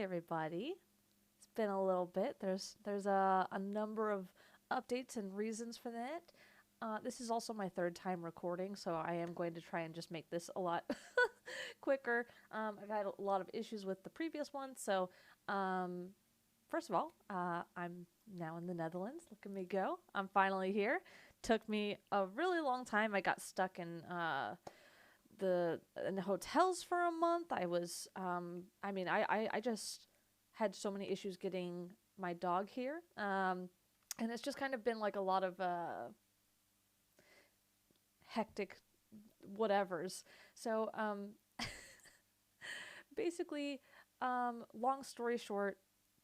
everybody. It's been a little bit. There's a number of updates and reasons for that. This is also my third time recording, so I am going to try and just make this a lot quicker. I've had a lot of issues with the previous one, so um, first of all, I'm now in the Netherlands. Look at me go! I'm finally here. Took me a really long time. I got stuck in the hotels for a month. I just had so many issues getting my dog here. And it's just kind of been like a lot of hectic whatevers. So basically, long story short,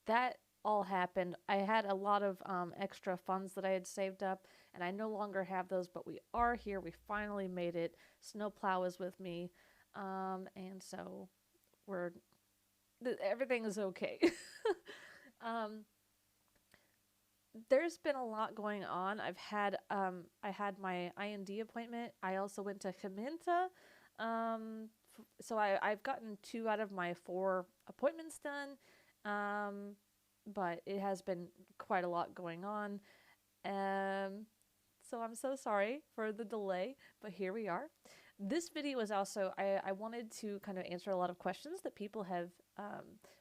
that all happened. I had a lot of extra funds that I had saved up, and I no longer have those, but we are here. We finally made it. Snowplow is with me, and so we're everything is okay. um, there's been a lot going on. I had my IND appointment. I also went to Gemeente. So I've gotten 2 out of my 4 appointments done. Um, but it has been quite a lot going on. Um, so I'm so sorry for the delay, but here we are. This video is also, I wanted to kind of answer a lot of questions that people have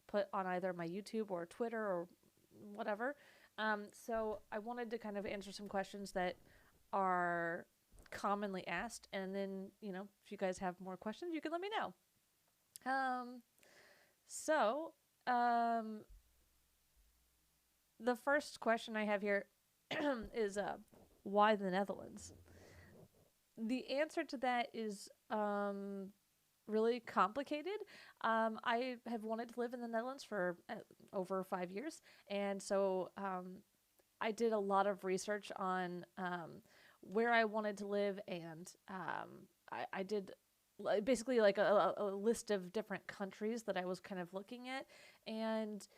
put on either my YouTube or Twitter or whatever. So I wanted to kind of answer some questions that are commonly asked, and then, if you guys have more questions, you can let me know. Um, so, um, the first question I have here is why the Netherlands? The answer to that is really complicated. I have wanted to live in the Netherlands for over 5 years, and so I did a lot of research on where I wanted to live, and I did basically like a list of different countries that I was kind of looking at, and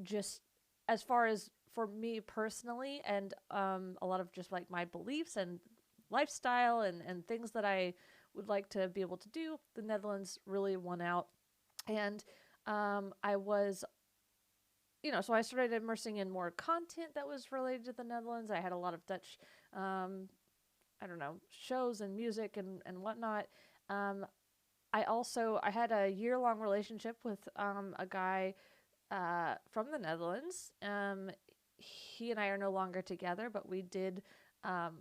just as far as for me personally, and a lot of just like my beliefs and lifestyle and things that I would like to be able to do, the Netherlands really won out. And I was, so I started immersing in more content that was related to the Netherlands. I had a lot of Dutch, I don't know, shows and music and whatnot. Um, I had a year-long relationship with a guy from the Netherlands. He and I are no longer together, but we did um,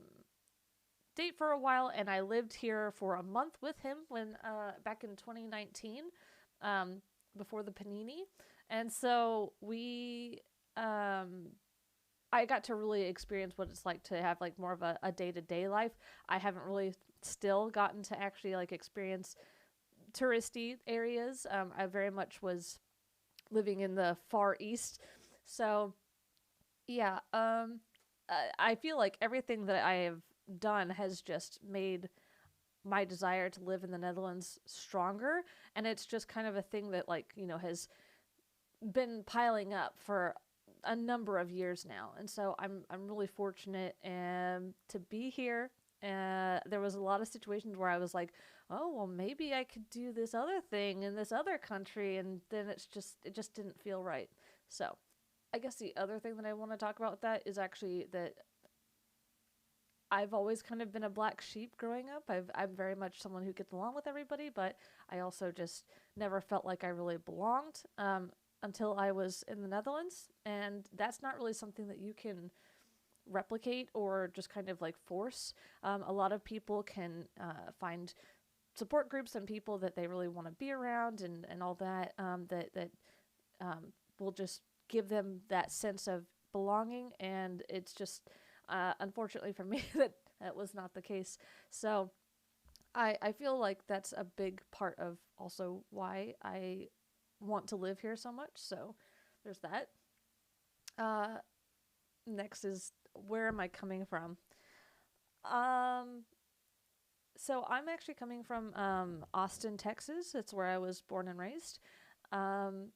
date for a while, and I lived here for a month with him when back in 2019, um, before the panini, and so I got to really experience what it's like to have like more of a day-to-day life. I haven't really still gotten to actually like experience touristy areas. I very much was living in the far east, so yeah. I feel like everything that I have done has just made my desire to live in the Netherlands stronger, and it's just kind of a thing that like has been piling up for a number of years now, and so I'm really fortunate to be here. There was a lot of situations where I was like, oh well, maybe I could do this other thing in this other country, and then it just didn't feel right. So I guess the other thing that I want to talk about with that is actually that I've always kind of been a black sheep growing up. I'm very much someone who gets along with everybody, but I also just never felt like I really belonged until I was in the Netherlands. And that's not really something that you can replicate or just kind of like force. A lot of people can find support groups and people that they really want to be around and all that, that will just give them that sense of belonging. And it's just unfortunately for me, that was not the case. So I feel like that's a big part of also why I want to live here so much. So there's that. Uh, Next is, where am I coming from? Um, so I'm actually coming from Austin, Texas. It's where I was born and raised.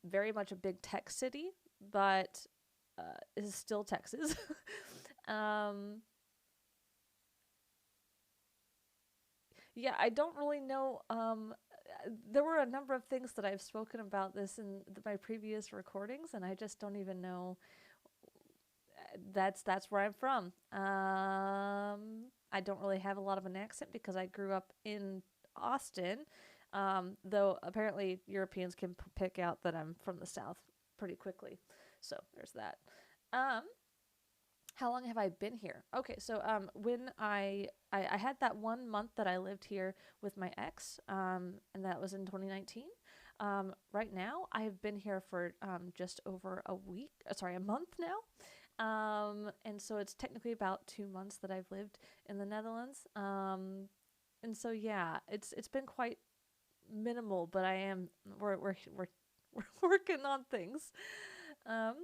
Very much a big tech city, but it is still Texas. um, yeah, I don't really know there were a number of things that I've spoken about this in my previous recordings, and I just don't even know. That's where I'm from. I don't really have a lot of an accent because I grew up in Austin. Though apparently Europeans can pick out that I'm from the South pretty quickly. So there's that. Um, how long have I been here? Okay, so when I had that 1 month that I lived here with my ex, and that was in 2019. Right now, I have been here for just over a week. Sorry, a month now. And so it's technically about 2 months that I've lived in the Netherlands. And so yeah, it's been quite minimal, but we're we're working on things. Um,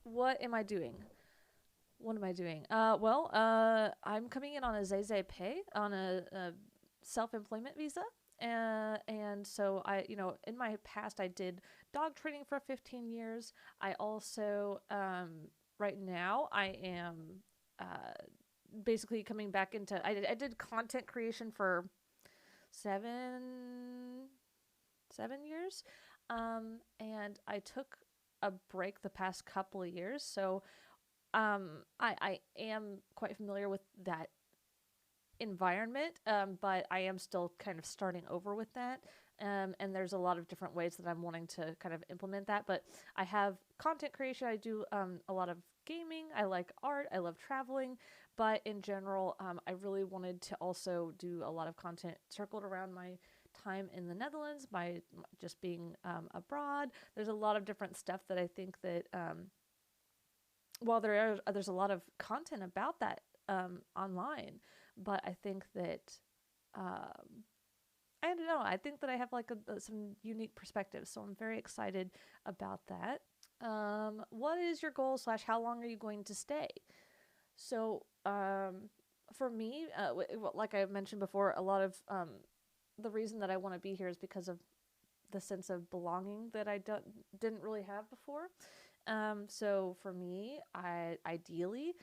what am I doing? What am I doing? I'm coming in on a ZZP on a self-employment visa. And so in my past, I did dog training for 15 years. I also, right now, I am uh, basically coming back into, I did content creation for seven, 7 years. And I took a break the past couple of years. So I am quite familiar with that environment, but I am still kind of starting over with that. And there's a lot of different ways that I'm wanting to kind of implement that. But I have content creation. I do a lot of gaming. I like art. I love traveling. But in general, I really wanted to also do a lot of content circled around my time in the Netherlands, by just being abroad. There's a lot of different stuff that I think that while there's a lot of content about that online, but I think that I don't know. I think that I have like some unique perspectives, so I'm very excited about that. What is your goal slash how long are you going to stay? So for me, like I mentioned before, a lot of the reason that I want to be here is because of the sense of belonging that I didn't really have before. So for me, ideally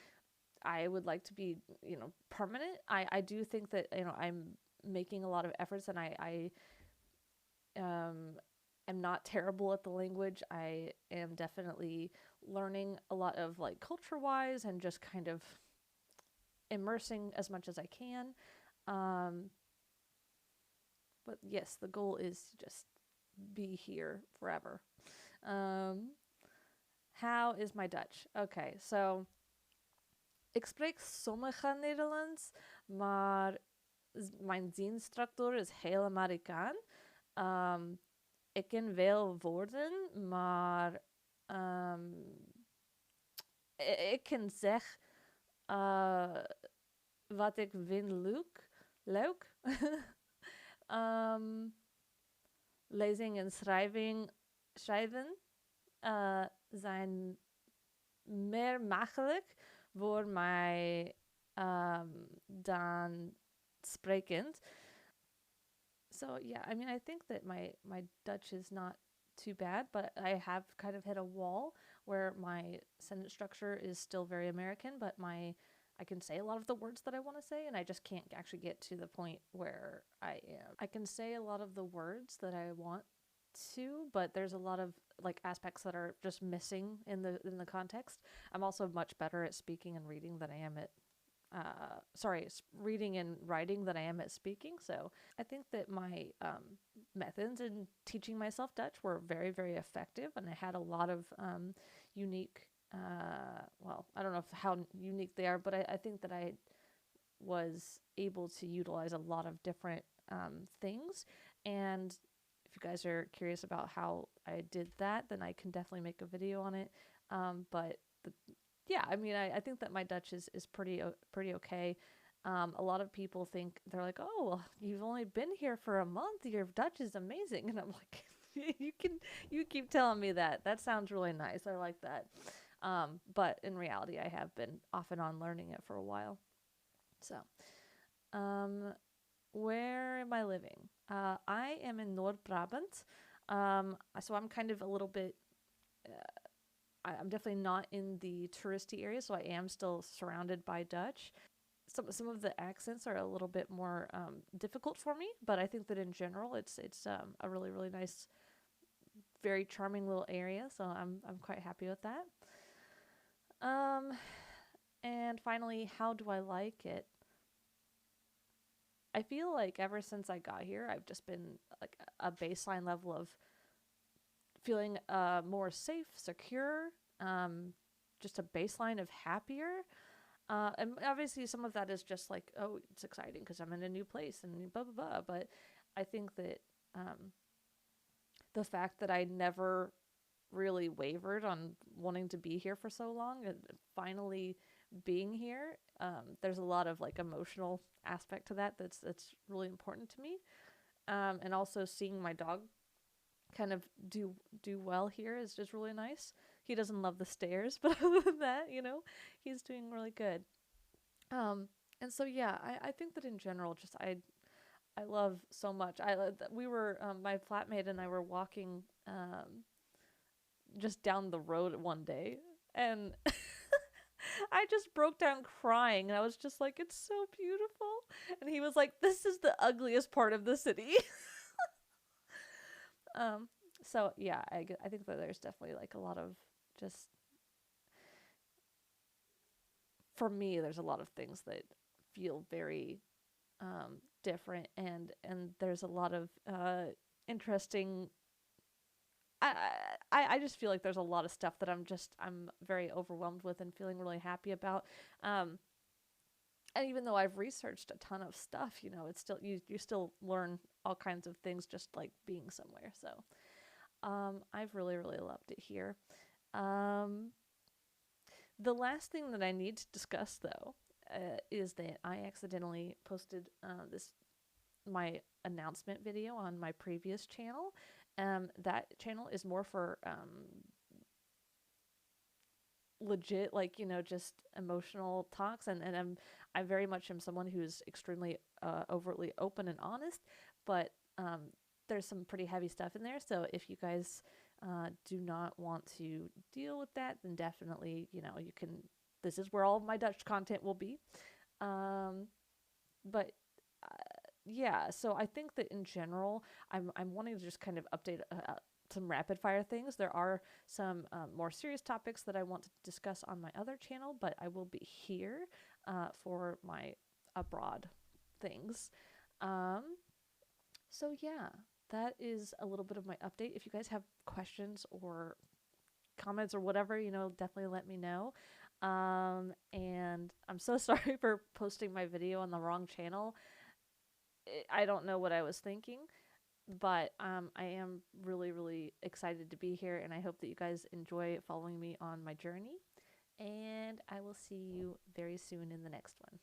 I would like to be, permanent. I do think that, I'm making a lot of efforts, and I am not terrible at the language. I am definitely learning a lot of like culture wise and just kind of immersing as much as I can. Um, but yes, the goal is to just be here forever. Um, how is my Dutch? Okay, so ik spreek sommige Nederlands, maar mijn zinsstructuur is heel Amerikaan. Um, ik ken veel woorden, maar ik kan zeggen wat ik vind leuk. um, lezing en schrijven zijn meer makkelijk voor mij dan sprekend. So yeah, I mean, I think that my Dutch is not too bad, but I have kind of hit a wall where my sentence structure is still very American, but I can say a lot of the words that I want to say, and I just can't actually get to the point where I am. I can say a lot of the words that I want to, but there's a lot of like aspects that are just missing in the context. I'm also much better at speaking and reading than I am at reading and writing than I am at speaking. So I think that my methods in teaching myself Dutch were very, very effective, and I had a lot of unique. I don't know how unique they are, but I think that I was able to utilize a lot of different things. And if you guys are curious about how I did that, then I can definitely make a video on it. But yeah, I mean, I think that my Dutch is pretty okay. A lot of people think they're like, oh, well, you've only been here for a month. Your Dutch is amazing, and I'm like, you keep telling me that. That sounds really nice. I like that. But in reality, I have been off and on learning it for a while. So, um, where am I living? I am in Noord-Brabant. So I'm kind of a little bit. I'm definitely not in the touristy area, so I am still surrounded by Dutch. some of the accents are a little bit more difficult for me, but I think that in general it's a really really nice, very charming little area. So I'm quite happy with that. Um, and finally, how do I like it? I feel like ever since I got here, I've just been like a baseline level of feeling more safe, secure, um, just a baseline of happier. And obviously, some of that is just like, oh, it's exciting because I'm in a new place and blah, blah, blah. But I think that um, the fact that I never really wavered on wanting to be here for so long and finally being here, there's a lot of like emotional aspect to that's really important to me. And also seeing my dog kind of do well here is just really nice. He doesn't love the stairs, but other than that, he's doing really good. Um, and so yeah, I think that in general, just I love so much. We were my flatmate and I were walking just down the road one day, and I just broke down crying, and I was just like, "It's so beautiful," and he was like, "This is the ugliest part of the city." um, so yeah, I think that there's definitely like a lot of just for me, there's a lot of things that feel very different, and there's a lot of interesting. I, I just feel like there's a lot of stuff that I'm very overwhelmed with and feeling really happy about. Um, and even though I've researched a ton of stuff, it's still you still learn all kinds of things just like being somewhere. So I've really really loved it here. Um, the last thing that I need to discuss though is that I accidentally posted this my announcement video on my previous channel. That channel is more for legit, like just emotional talks, and I very much am someone who's extremely overtly open and honest, but there's some pretty heavy stuff in there. So if you guys do not want to deal with that, then definitely you can. This is where all of my Dutch content will be. Um, but yeah, so I think that in general, I'm wanting to just kind of update some rapid fire things. There are some more serious topics that I want to discuss on my other channel, but I will be here for my abroad things. Um, so yeah, that is a little bit of my update. If you guys have questions or comments or whatever, definitely let me know. And I'm so sorry for posting my video on the wrong channel. I don't know what I was thinking, but I am really, really excited to be here, and I hope that you guys enjoy following me on my journey. And I will see you very soon in the next one.